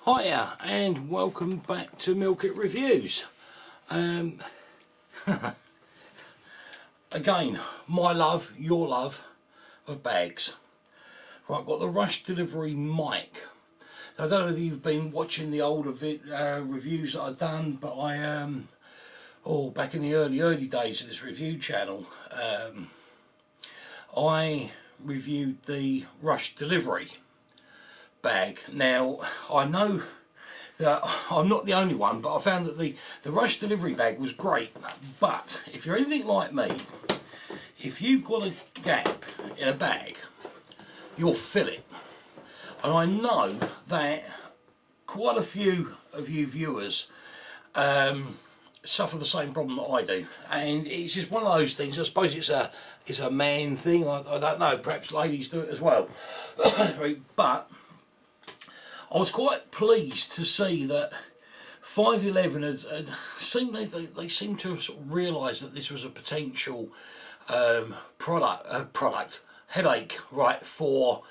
Hiya and welcome back to Milk It Reviews. Again, my love, your love of bags. Right, I've got the Rush Delivery mic. Now, I don't know whether you've been watching the older reviews that I've done, but back in the early days of this review channel, I reviewed the Rush Delivery bag. Now, I know that I'm not the only one, but I found that the Rush Delivery bag was great. But if you're anything like me, if you've got a gap in a bag, you'll fill it. And I know that quite a few of you viewers suffer the same problem that I do, and it's just one of those things. I suppose it's a man thing. I don't know. Perhaps ladies do it as well. But I was quite pleased to see that 511 had seemed they seemed to have sort of realised that this was a potential product headache, right, for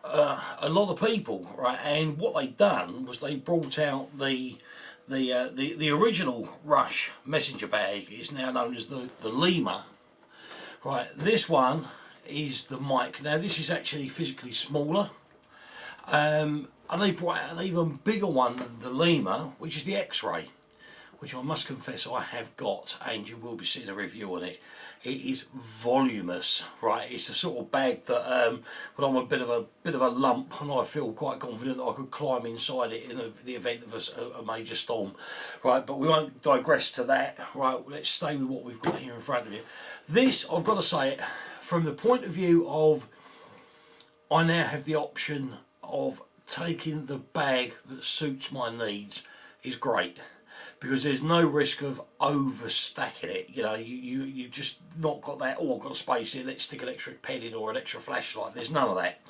a lot of people, right. And what they'd done was they brought out the original Rush messenger bag. Is now known as the Lima, right. This one is the mic. Now this is actually physically smaller. And they brought out an even bigger one than the Lima, which is the X-Ray, which I must confess I have got, and you will be seeing a review on it. It is voluminous, right? It's the sort of bag that when I'm a bit of a lump and I feel quite confident that I could climb inside it in the event of a major storm, right? But we won't digress to that, right? Let's stay with what we've got here in front of you. This, I've got to say, from the point of view of, I now have the option of taking the bag that suits my needs, is great, because there's no risk of overstacking it. You know, you just not got that, oh, I've got a space here, let's stick an extra pen in or an extra flashlight. There's none of that.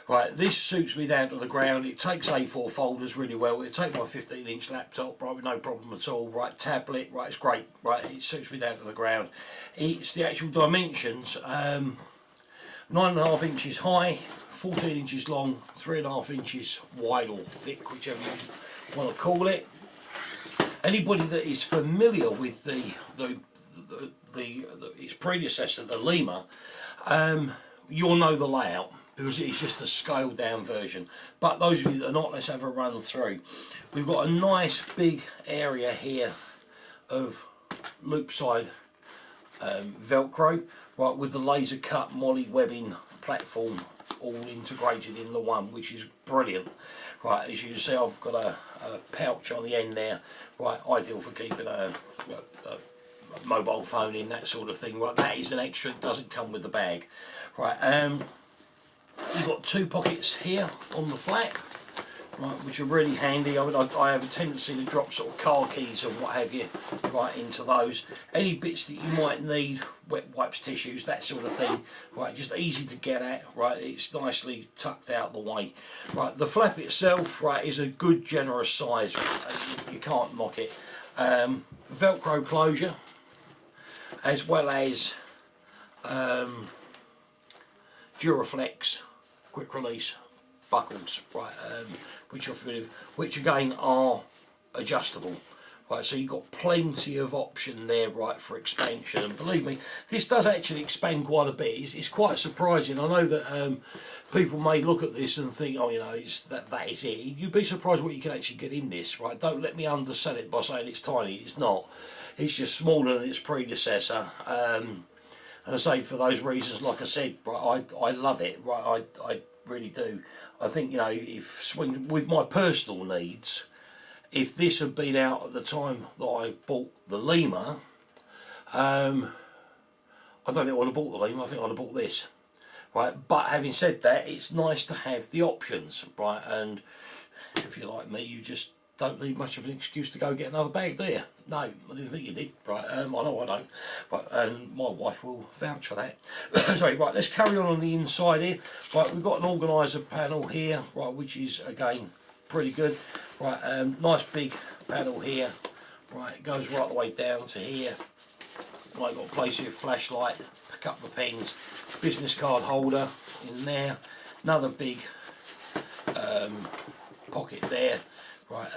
Right, this suits me down to the ground. It takes A4 folders really well. It'll take my 15-inch laptop, right, with no problem at all. Right, tablet, right, it's great. Right, it suits me down to the ground. It's the actual dimensions, 9.5 inches high, 14 inches long, 3.5 inches wide or thick, whichever you want to call it. Anybody that is familiar with its predecessor, the Lima, you'll know the layout, because it's just a scaled down version. But those of you that are not, let's have a run through. We've got a nice big area here of loop side Velcro, right, with the laser cut molly webbing platform all integrated in the one, which is brilliant. Right, as you can see, I've got a pouch on the end there, right, ideal for keeping a mobile phone in, that sort of thing. Right, that is an extra, it doesn't come with the bag. Right, we've got two pockets here on the flap, right, which are really handy. I mean, I have a tendency to drop sort of car keys and what have you right into those. Any bits that you might need, wet wipes, tissues, that sort of thing, right, just easy to get at, right, it's nicely tucked out the way. Right, the flap itself, right, is a good generous size, you can't knock it. Velcro closure, as well as Duraflex quick release buckles, right, which again are adjustable, right, so you've got plenty of option there, right, for expansion. And believe me, this does actually expand quite a bit. It's quite surprising. I know that people may look at this and think, oh, you know, that is it. You'd be surprised what you can actually get in this, right? Don't let me undersell it by saying it's tiny. It's not. It's just smaller than its predecessor. And I say, for those reasons, like I said, right, I love it, right, I really do. I think, you know, with my personal needs, if this had been out at the time that I bought the Lima, I don't think I would have bought the Lima, I think I'd have bought this. Right, but having said that, it's nice to have the options, right, and if you're like me, you just don't need much of an excuse to go get another bag, do you? No, I didn't think you did, right, I know I don't, right, and my wife will vouch for that. Sorry, right, let's carry on the inside here. Right, we've got an organiser panel here, right, which is, again, pretty good. Right, nice big panel here, right, it goes right the way down to here. Right, got a place here, flashlight, a couple of pens, business card holder in there, another big pocket there, right,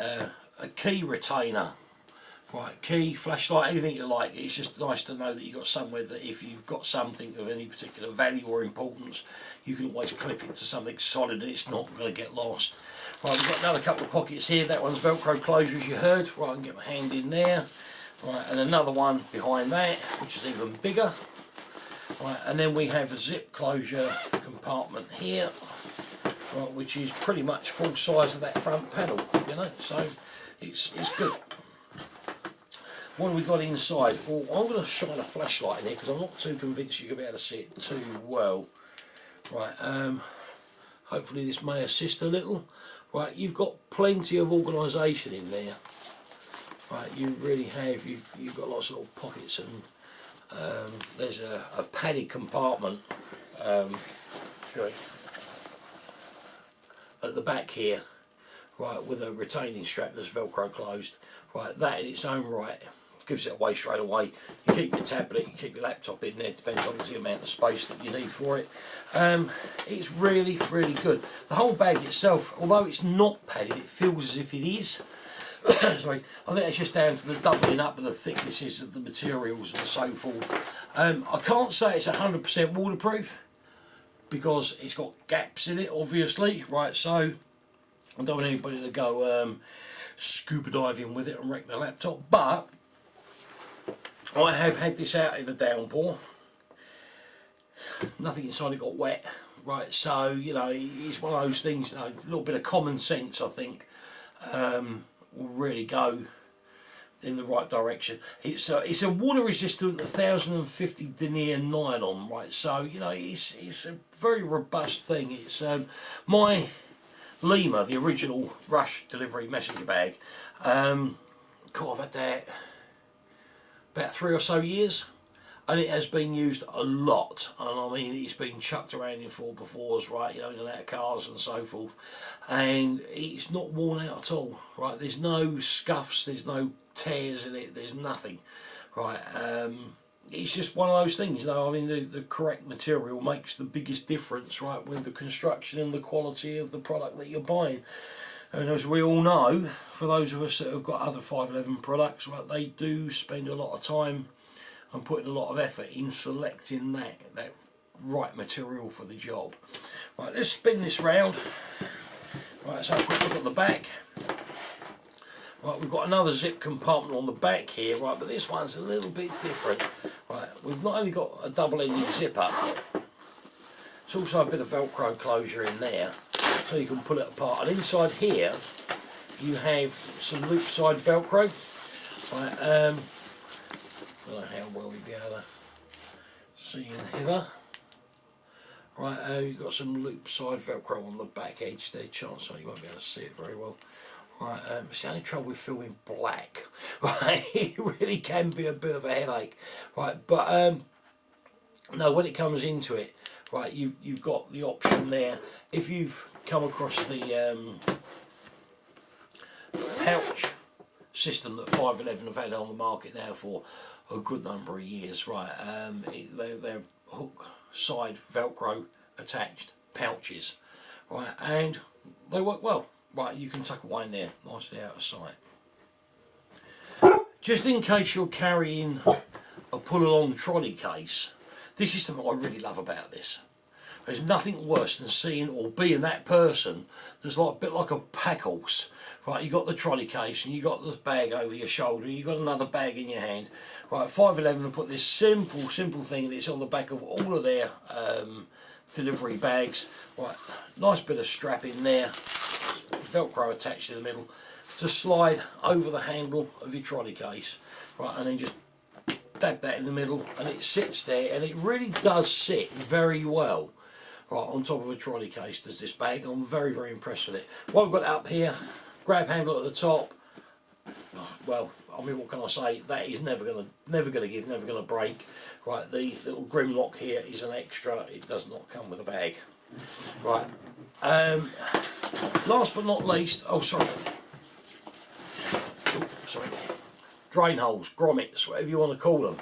a key retainer, right, key, flashlight, anything you like. It's just nice to know that you've got somewhere that if you've got something of any particular value or importance, you can always clip it to something solid and it's not going to get lost. Right, we've got another couple of pockets here. That one's Velcro closure, as you heard. Right, I can get my hand in there. Right, and another one behind that, which is even bigger. Right, and then we have a zip closure compartment here, right, which is pretty much full size of that front panel, you know, so it's good. What have we got inside? Well, I'm going to shine a flashlight in here because I'm not too convinced you're going to be able to see it too well. Right, hopefully this may assist a little. Right, you've got plenty of organisation in there. Right, you really have. You've got lots of little pockets, and there's a padded compartment at the back here, right, with a retaining strap that's Velcro closed. Right, that in its own right gives it away straight away. You keep your tablet, you keep your laptop in there, depends on the amount of space that you need for it. It's really, really good. The whole bag itself, although it's not padded, it feels as if it is. Sorry, I think it's just down to the doubling up of the thicknesses of the materials and so forth. I can't say it's 100% waterproof because it's got gaps in it, obviously, right? So I don't want anybody to go scuba diving with it and wreck the laptop, but I have had this out in the downpour. Nothing inside it got wet, right? So, you know, it's one of those things, you know, a little bit of common sense, I think, will really go in the right direction. It's a water resistant 1050 denier nylon, right? So, you know, it's a very robust thing. It's my Lima, the original Rush delivery messenger bag. God, I've had that about 3 or so years, and it has been used a lot. And I mean, it's been chucked around in 4x4s, right, you know, in and out of cars and so forth, and it's not worn out at all, right? There's no scuffs, there's no tears in it, there's nothing, right? It's just one of those things, you know. I mean, the correct material makes the biggest difference, right, with the construction and the quality of the product that you're buying. And as we all know, for those of us that have got other 511 products, right, they do spend a lot of time and putting a lot of effort in selecting that right material for the job. Right, let's spin this round. Right, let's have a quick look at the back. Right, we've got another zip compartment on the back here, right, but this one's a little bit different. Right, we've not only got a double-ended zipper, it's also a bit of Velcro closure in there, so you can pull it apart. And inside here, you have some loop side Velcro. Right, I don't know how well we'll be able to see in here. Right, you've got some loop side Velcro on the back edge there. Chance you won't be able to see it very well. Right, it's the only trouble with filming black. Right, it really can be a bit of a headache. Right, but no, when it comes into it, right, you've got the option there. If you've come across the pouch system that 511 have had on the market now for a good number of years, right, they're hook side Velcro attached pouches, right, and they work well. Right, you can tuck away in there nicely out of sight. Just in case you're carrying a pull-along trolley case, this is something I really love about this. There's nothing worse than seeing or being that person that's like a bit like a pack horse. Right, you got the trolley case and you got this bag over your shoulder, you got another bag in your hand. Right, 511 have put this simple thing that's on the back of all of their delivery bags. Right, nice bit of strap in there, Velcro attached in the middle to slide over the handle of your trolley case. Right, and then just dab that in the middle and it sits there, and it really does sit very well. Right, on top of a trolley case does this bag. I'm very, very impressed with it. What I've got up here, grab handle at the top. Well, I mean, what can I say? That is never gonna give, never gonna break. Right, the little grim lock here is an extra. It does not come with a bag. Right. Last but not least, sorry, drain holes, grommets, whatever you want to call them.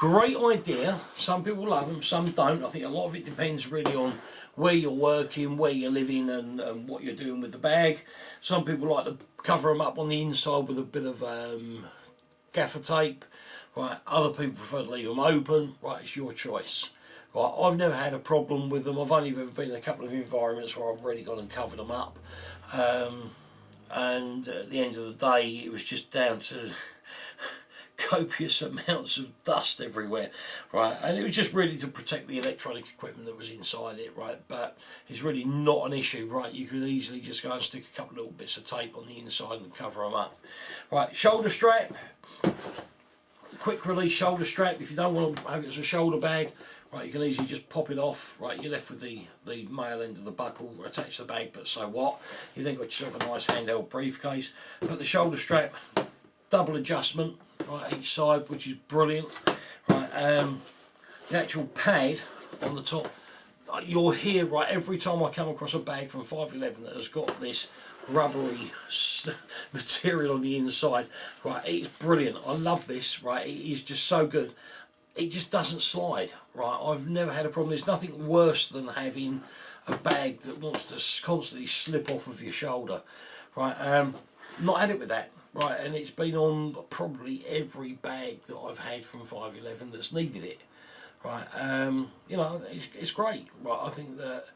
Great idea. Some people love them, some don't. I think a lot of it depends really on where you're working, where you're living, and what you're doing with the bag. Some people like to cover them up on the inside with a bit of gaffer tape. Right, other people prefer to leave them open. Right, it's your choice. Right, I've never had a problem with them. I've only ever been in a couple of environments where I've really gone and covered them up. And at the end of the day, it was just down to copious amounts of dust everywhere, right? And it was just really to protect the electronic equipment that was inside it, right? But it's really not an issue, right? You could easily just go and stick a couple of little bits of tape on the inside and cover them up. Right, shoulder strap. Quick release shoulder strap. If you don't want to have it as a shoulder bag, right, you can easily just pop it off. Right, you're left with the male end of the buckle attached to the bag, but so what? You then got yourself a nice handheld briefcase. But the shoulder strap, double adjustment, right, each side, which is brilliant. Right, the actual pad on the top, you'll hear, right, every time I come across a bag from 511 that has got this rubbery material on the inside, right, it's brilliant. I love this, right, it is just so good. It just doesn't slide, right? I've never had a problem. There's nothing worse than having a bag that wants to constantly slip off of your shoulder, right? Not had it with that, right? And it's been on probably every bag that I've had from 511 that's needed it, right? You know, it's great, right? I think that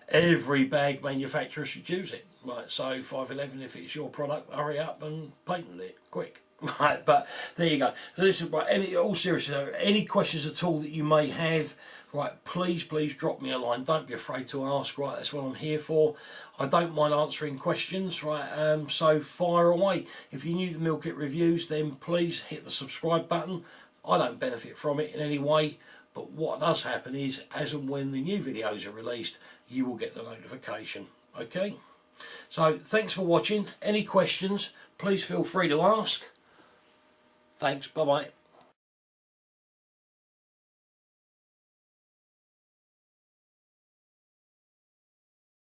every bag manufacturer should use it, right? So 511, if it's your product, hurry up and patent it quick. Right, but there you go. Listen, right, all seriously, any questions at all that you may have, right, please drop me a line. Don't be afraid to ask, right, that's what I'm here for. I don't mind answering questions, right, so fire away. If you're new to Meal Kit Reviews, then please hit the subscribe button. I don't benefit from it in any way, but what does happen is, as and when the new videos are released, you will get the notification, okay? So, thanks for watching. Any questions, please feel free to ask. Thanks, bye-bye.